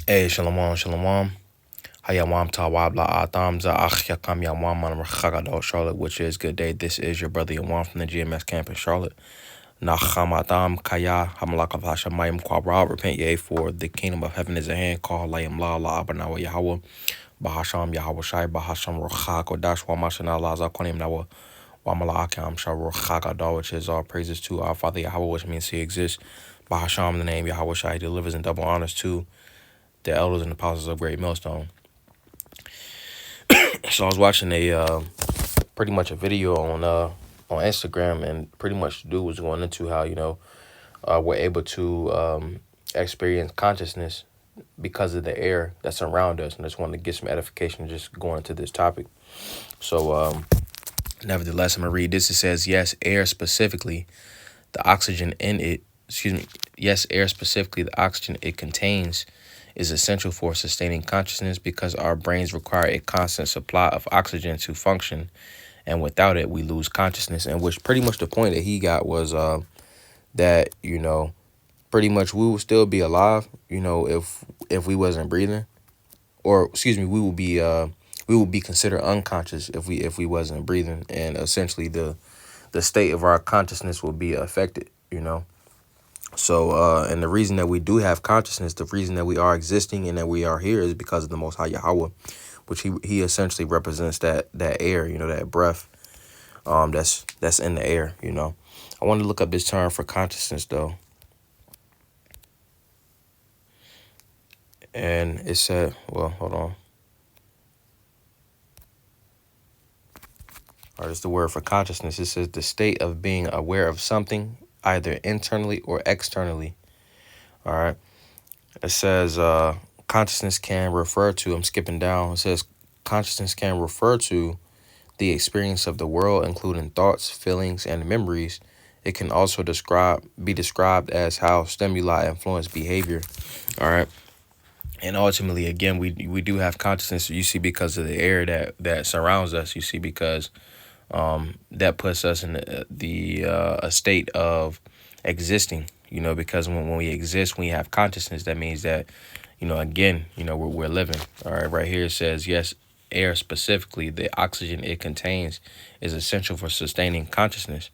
Hey, shalom, shalom. Hayawam tawabla atamza akhyakam yawam man rakhagadal Charlotte, which is good day. This is your brother Yawan from the GMS camp in Charlotte. Nachamatam kaya hamalakavasha mayim kwabra. Repent ye, for the kingdom of heaven is at hand. Call layim la la abanawa Yahweh. Bahasham Yahweh Shai Bahasham Ruchak Odash Wamashana Laza Konim Nawa Wamalakam Sharuchagadal, which is all praises to our Father Yahweh, which means he exists. Bahasham, in the name Yahweh Shai, delivers in double honors to the elders and apostles of Great Millstone. So I was watching a pretty much a video on Instagram, and pretty much the dude was going into how we're able to experience consciousness because of the air that's around us, and I just wanted to get some edification just going into this topic. So nevertheless, I'm gonna read this. It says, yes, air specifically, the oxygen in it. Excuse me. Yes, air specifically, the oxygen it contains is essential for sustaining consciousness because our brains require a constant supply of oxygen to function, and without it we lose consciousness. And which pretty much the point that he got was that pretty much we would still be alive if we wasn't breathing, or excuse me, we would be considered unconscious if we wasn't breathing, and essentially the state of our consciousness will be affected. So, and the reason that we do have consciousness, the reason that we are existing and that we are here is because of the Most High Yahweh, which he essentially represents that air, that breath, that's in the air. I wanted to look up this term for consciousness though, and it said, well, hold on. All right, it's the word for consciousness. It says the state of being aware of something, either internally or externally. All right. It says consciousness can refer to, I'm skipping down. It says consciousness can refer to the experience of the world, including thoughts, feelings, and memories. It can also be described as how stimuli influence behavior. All right. And ultimately, again, we do have consciousness, you see, because of the air that surrounds us, you see, because that puts us in a state of existing, because when we exist, when we have consciousness, that means that, again, we're living. All right. Right here it says, yes, air specifically, the oxygen it contains is essential for sustaining consciousness.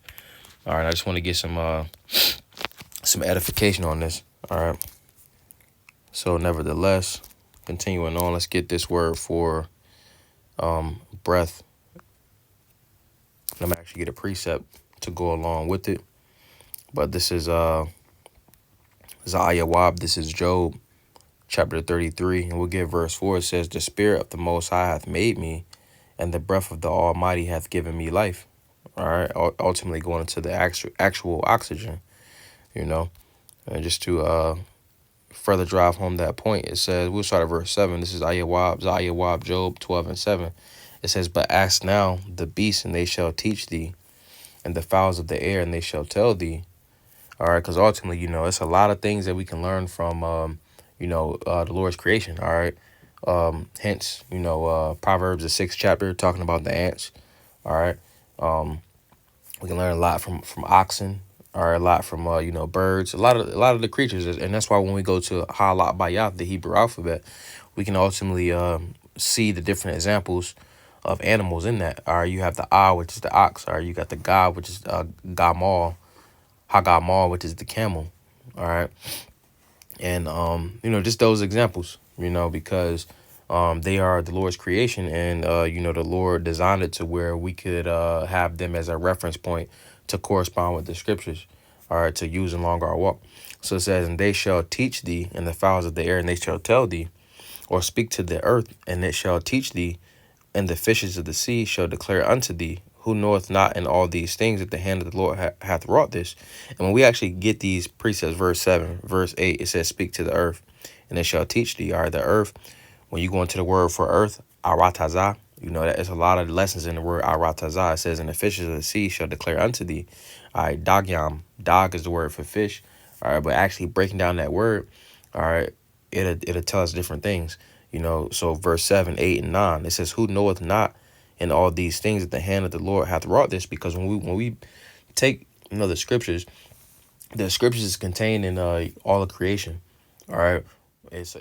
All right. I just want to get some edification on this. All right. So nevertheless, continuing on, let's get this word for breath. I'm gonna actually get a precept to go along with it. But this is Zayawab. This is Job chapter 33, and we'll get verse 4. It says, the spirit of the Most High hath made me, and the breath of the Almighty hath given me life. All right, ultimately going into the actual oxygen, and just to further drive home that point, it says, we'll start at verse 7. This is Zayawab, Job 12 and 7. It says, but ask now the beasts, and they shall teach thee, and the fowls of the air, and they shall tell thee. All right, because ultimately, it's a lot of things that we can learn from, the Lord's creation. All right, hence, Proverbs the 6th chapter talking about the ants. All right, we can learn a lot from oxen. All right, a lot from birds, a lot of the creatures, and that's why when we go to Halat Bayat, the Hebrew alphabet, we can ultimately see the different examples of animals in that. All right, you have the which is the ox. All right, you got the God, which is Gamal. Hagamal, which is the camel. All right. And, just those examples, because they are the Lord's creation, and, the Lord designed it to where we could have them as a reference point to correspond with the scriptures, all right, to use along our walk. So it says, and they shall teach thee, and the fowls of the air, and they shall tell thee, or speak to the earth, and it shall teach thee, and the fishes of the sea shall declare unto thee, who knoweth not in all these things that the hand of the Lord hath wrought this. And when we actually get these precepts, verse 7, verse 8, it says, speak to the earth, and it shall teach thee. All right, the earth, when you go into the word for earth, aratazah, that there's a lot of lessons in the word aratazah. It says, and the fishes of the sea shall declare unto thee. All right, dagyam, dog is the word for fish. All right, but actually breaking down that word, all right, it'll tell us different things. So verse 7, 8, and 9, it says, who knoweth not in all these things that the hand of the Lord hath wrought this? Because when we take, the scriptures is contained in all of creation. All right. It's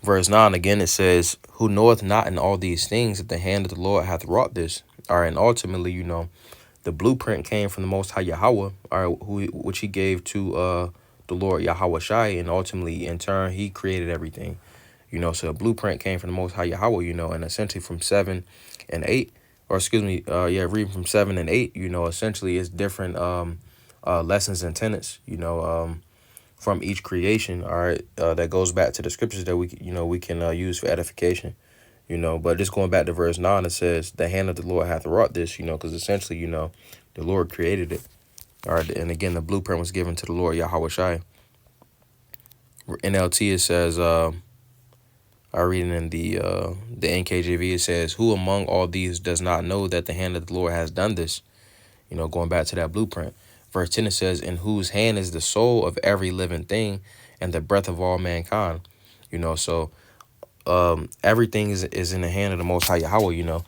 verse 9 again. It says, "Who knoweth not in all these things that the hand of the Lord hath wrought this." All right, and ultimately, the blueprint came from the Most High Yahweh, all right, which He gave to the Lord Yahweh Shai, and ultimately, in turn, He created everything. So the blueprint came from the Most High Yahweh, and essentially from 7 and 8, or excuse me, reading from 7 and 8, essentially it's different lessons and tenets, from each creation. All right, that goes back to the scriptures that we can use for edification. But just going back to verse 9, it says, "The hand of the Lord hath wrought this," because essentially, the Lord created it. All right, and again, the blueprint was given to the Lord Yahweh Shai. NLT, it says, I read it in the NKJV, it says, "Who among all these does not know that the hand of the Lord has done this?" Going back to that blueprint. Verse 10, it says, "In whose hand is the soul of every living thing and the breath of all mankind." So everything is in the hand of the Most High Yahweh.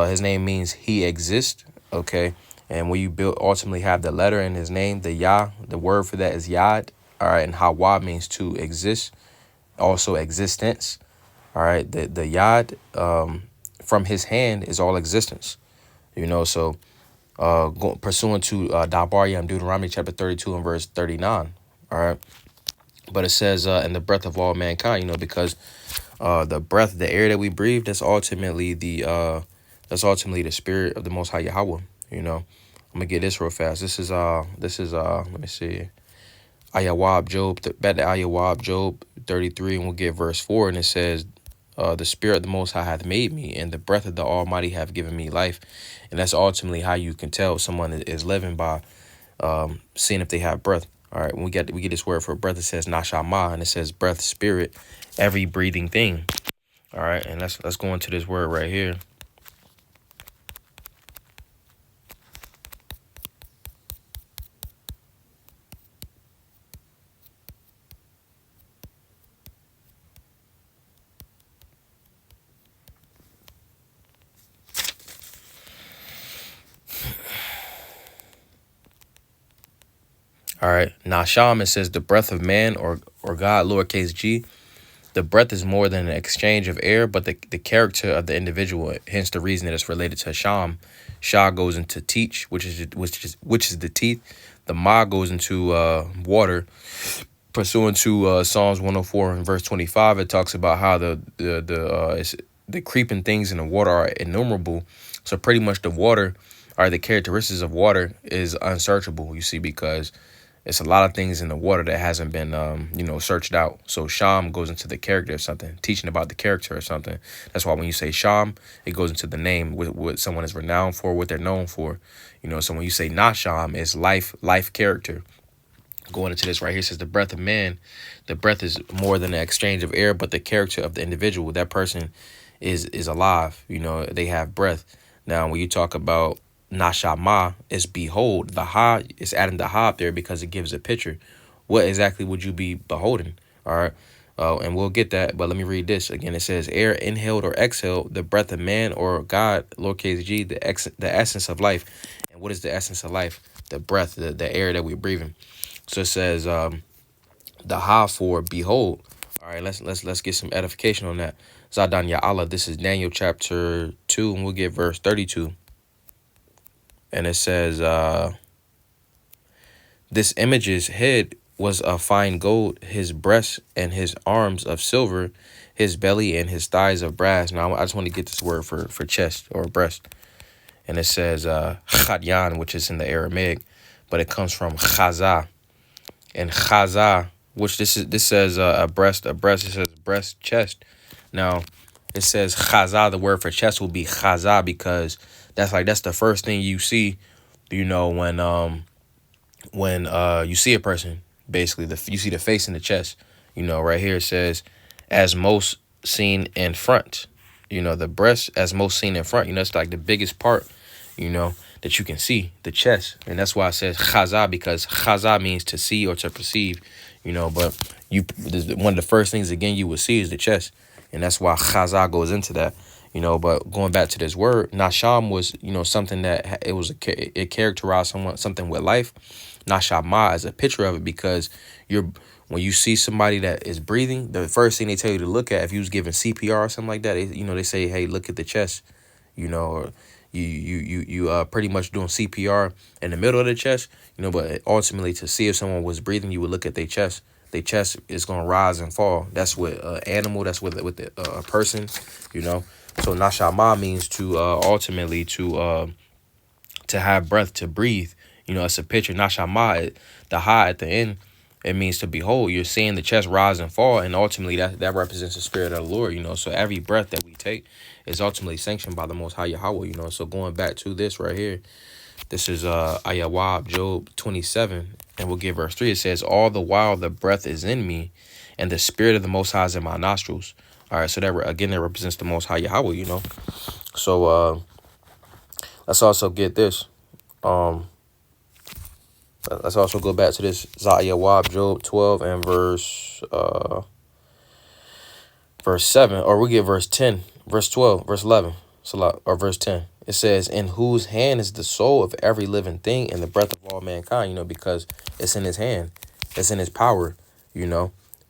His name means He exists. Okay, and when you ultimately have the letter in His name, the Yah, the word for that is Yad. All right, and Hawa means to exist, also existence. All right, the Yad, from His hand is all existence. So pursuant to Dabaria and Deuteronomy chapter 32 and verse 39. All right, but it says, "In the breath of all mankind," because the breath, the air that we breathe, that's ultimately the spirit of the Most High Yahweh. I'm gonna get this real fast. This is let me see, Ayawab Job, back to Ayawab Job 33, and we'll get verse 4, and it says, "The spirit of the Most High hath made me, and the breath of the Almighty hath given me life." And that's ultimately how you can tell someone is living, by seeing if they have breath. All right, when we get this word for breath, it says nashama, and it says breath, spirit, every breathing thing. All right, and let's go into this word right here. All right, nasham, it says the breath of man, or God, lowercase g. The breath is more than an exchange of air, but the character of the individual. Hence the reason that it's related to sham. Shah goes into teach, which is the teeth. The ma goes into water. Pursuant to Psalms 104 and verse 25, it talks about how the creeping things in the water are innumerable. So pretty much the water, or the characteristics of water, is unsearchable. You see, because it's a lot of things in the water that hasn't been, searched out. So Sham goes into the character of something, teaching about the character of something. That's why when you say Sham, it goes into the name, what someone is renowned for, what they're known for. So when you say not Sham, it's life character. Going into this right here, it says the breath of man, the breath is more than an exchange of air, but the character of the individual. That person is alive. They have breath. Now, when you talk about nashama, is behold. The ha is adding the ha up there because it gives a picture. What exactly would you be beholding? All right. And we'll get that, but let me read this again. It says, "Air inhaled or exhaled, the breath of man or God, lowercase g, the essence of life." And what is the essence of life? The breath, the air that we're breathing. So it says, the ha for behold. All right, let's get some edification on that. Zadan Ya Allah. This is Daniel chapter 2, and we'll get verse 32. And it says, "This image's head was of fine gold, his breast and his arms of silver, his belly and his thighs of brass." Now, I just want to get this word for chest or breast. And it says, chadyan, which is in the Aramaic, but it comes from chaza. And chaza, which this says a breast, it says breast, chest. Now, it says chaza, the word for chest will be chaza, because that's the first thing you see, when you see a person. Basically, you see the face and the chest. Right here it says, "As most seen in front." The breast as most seen in front. It's like the biggest part, that you can see, the chest. And that's why it says chaza, because chaza means to see or to perceive. But one of the first things again you will see is the chest, and that's why chaza goes into that. But going back to this word, nasham was, something that it characterized something with life. Nashama is a picture of it, because when you see somebody that is breathing, the first thing they tell you to look at, if you was giving CPR or something like that, they say, hey, look at the chest, or you pretty much doing CPR in the middle of the chest, but ultimately to see if someone was breathing, you would look at their chest. Their chest is gonna rise and fall. That's with animal. That's with the person, So nashama means to ultimately to have breath, to breathe. It's a picture. Nashama, the ha at the end, it means to behold. You're seeing the chest rise and fall, and ultimately that represents the spirit of the Lord. So every breath that we take is ultimately sanctioned by the Most High Yahweh. So going back to this right here, this is Ayawab, Job 27, and we'll give verse 3. It says, all the while the breath is in me, and the spirit of the Most High is in my nostrils. All right, so that represents the Most High Yahweh. So let's also get this. Let's also go back to this Zayawab, Job 12 and verse 7, or we get verse 10, verse 12, verse 11, or verse 10. It says, in whose hand is the soul of every living thing and the breath of all mankind, because it's in his hand. It's in his power,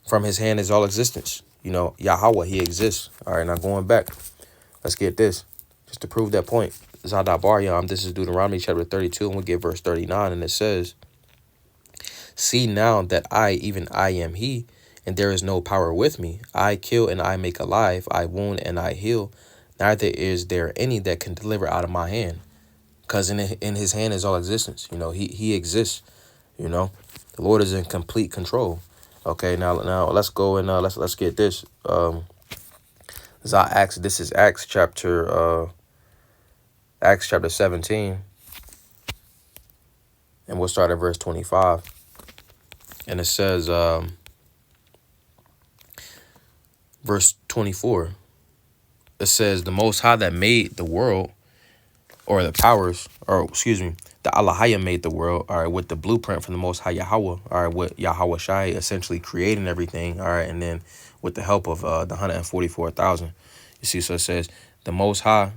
From his hand is all existence. Yahweh, he exists. All right, now going back, let's get this. Just to prove that point. Zadabar Yam, this is Deuteronomy chapter 32, and we get verse 39, and it says, see now that I, even I am he, and there is no power with me. I kill and I make alive. I wound and I heal. Neither is there any that can deliver out of my hand. Because in his hand is all existence. He exists. The Lord is in complete control. Okay, now let's go and let's get this. This is Acts chapter 17, and we'll start at verse 25. And it says, verse 24, it says, the Most High that made the world, or the powers, or excuse me, the Allahaya made the world, all right, with the blueprint from the Most High Yahweh, all right, with Yahweh Shai essentially creating everything, all right, and then with the help of the 144,000. You see, so it says, the Most High,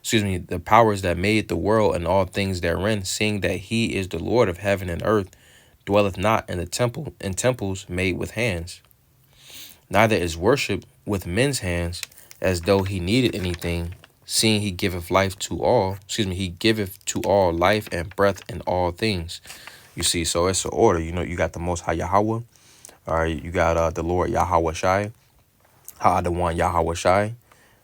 the powers that made the world and all things therein, seeing that he is the Lord of heaven and earth, dwelleth not in temples made with hands, neither is worship with men's hands, as though he needed anything, seeing he giveth life to all. He giveth to all life and breath in all things. You see, so it's an order. You got the Most High Yahweh. All right, you got the Lord Yahweh Shai, the one Yahweh Shai.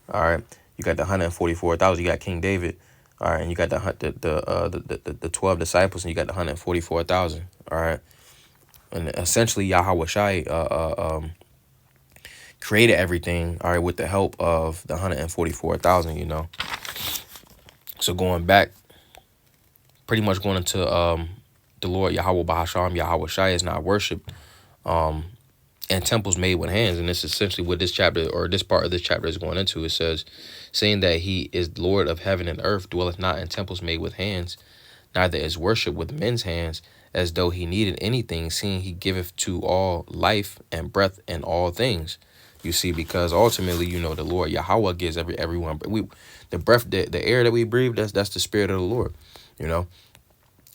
All right, you got the 144,000. You got King David. All right, and you got the 12 disciples, and you got the 144,000. All right, and essentially Yahweh Shai created everything, all right, with the help of the 144,000, So going back, pretty much going into the Lord Yahweh Bahasham, Yahweh Shai is not worship, and temples made with hands. And this is essentially what this chapter, or this part of this chapter, is going into. It says, saying that he is Lord of heaven and earth, dwelleth not in temples made with hands, neither is worship with men's hands, as though he needed anything, seeing he giveth to all life and breath in all things. You see, because ultimately, the Lord Yahweh gives everyone the breath, the air that we breathe. That's the spirit of the Lord, And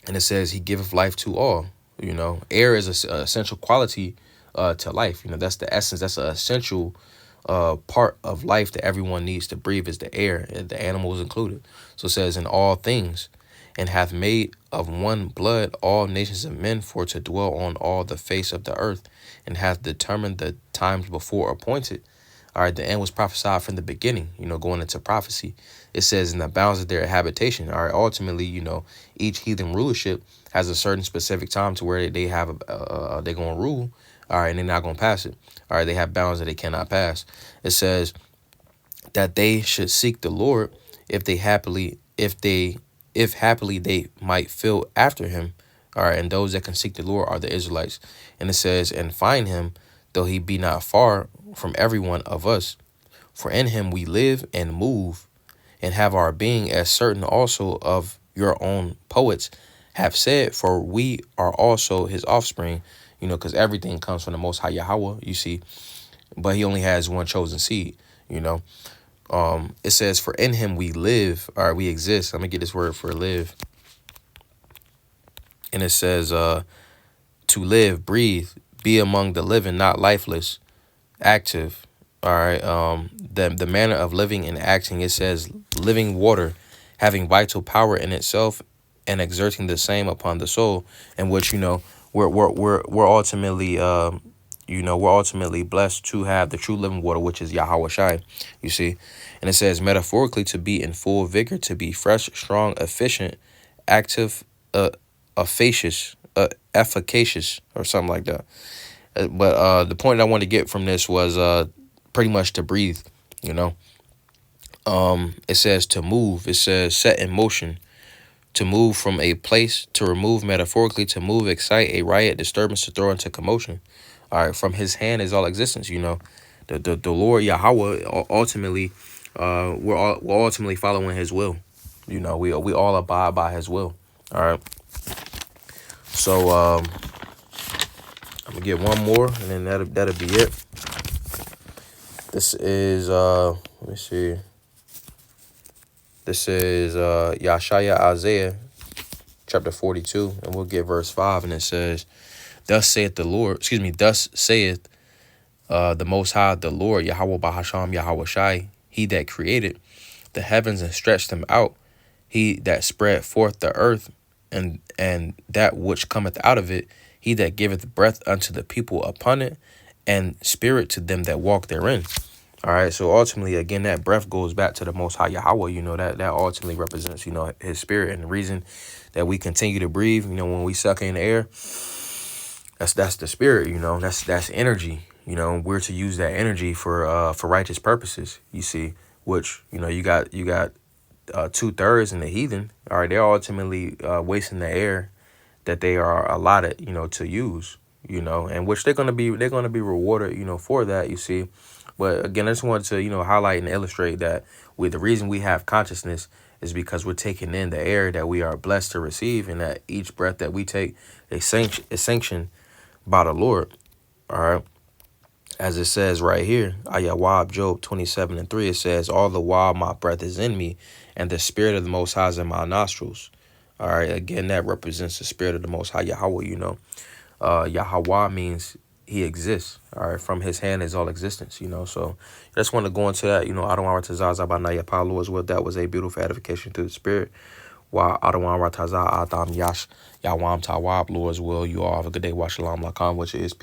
it says he giveth life to all. Air is a essential quality to life. That's the essence. That's an essential part of life that everyone needs to breathe, is the air, and the animals included. So it says in all things, and hath made of one blood all nations of men for to dwell on all the face of the earth, and hath determined the times before appointed. All right, the end was prophesied from the beginning, going into prophecy. It says in the bounds of their habitation. All right, ultimately, each heathen rulership has a certain specific time to where they have, they're going to rule. All right, and they're not going to pass it. All right, they have bounds that they cannot pass. It says that they should seek the Lord if happily they might feel after him. All right, and those that can seek the Lord are the Israelites. And it says, and find him, though he be not far from every one of us. For in him we live and move and have our being, as certain also of your own poets have said, for we are also his offspring. Because everything comes from the Most High Yahweh, you see. But he only has one chosen seed, It says, for in him we live, or we exist. I'm going to get this word for live. And it says, to live, breathe, be among the living, not lifeless, active. All right. The manner of living and acting, it says living water, having vital power in itself and exerting the same upon the soul, in which, we're ultimately we're ultimately blessed to have the true living water, which is Yahweh Shai, you see. And it says metaphorically to be in full vigor, to be fresh, strong, efficient, active, efficacious, or something like that. But the point I wanted to get from this was pretty much to breathe, you know. It says to move. It says set in motion, to move from a place, to remove metaphorically, to move, excite, a riot, disturbance, to throw into commotion. All right, from his hand is all existence, you know. The Lord Yahweh ultimately, we're ultimately following his will. You know, we all abide by his will. All right. So I'm gonna get one more, and then that'll be it. This is let me see. This is Yashaya Isaiah chapter 42, and we'll get verse 5, and it says, thus saith the Lord, thus saith the Most High, the Lord, Yahweh Bahasham Yahweh Shai, he that created the heavens and stretched them out, he that spread forth the earth and that which cometh out of it, he that giveth breath unto the people upon it, and spirit to them that walk therein. All right, so ultimately, again, that breath goes back to the Most High Yahweh. You know, that ultimately represents, his spirit, and the reason that we continue to breathe. You know, when we suck in the air, that's the spirit. You know, that's energy. You know, we're to use that energy for righteous purposes. You see, which you got 2/3 in the heathen. All right, they're ultimately wasting the air that they are allotted, to use. And which they're gonna be rewarded, for that. You see. But again, I just wanted to, highlight and illustrate that the reason we have consciousness is because we're taking in the air that we are blessed to receive, and that each breath that we take is sanctioned by the Lord. All right. As it says right here, Ayawab, Job 27:3, it says, all the while my breath is in me, and the spirit of the Most High is in my nostrils. All right. Again, that represents the spirit of the Most High Yahweh, Yahweh means he exists. All right, from his hand is all existence. So I just want to go into that. Adonai Ratazah Abanaya Paulo as well. That was a beautiful edification through the spirit. While Adonai Ratazah Adam Yash Yawam Tawab Lord as well. You all have a good day. Wa shalom lakam, which is peace.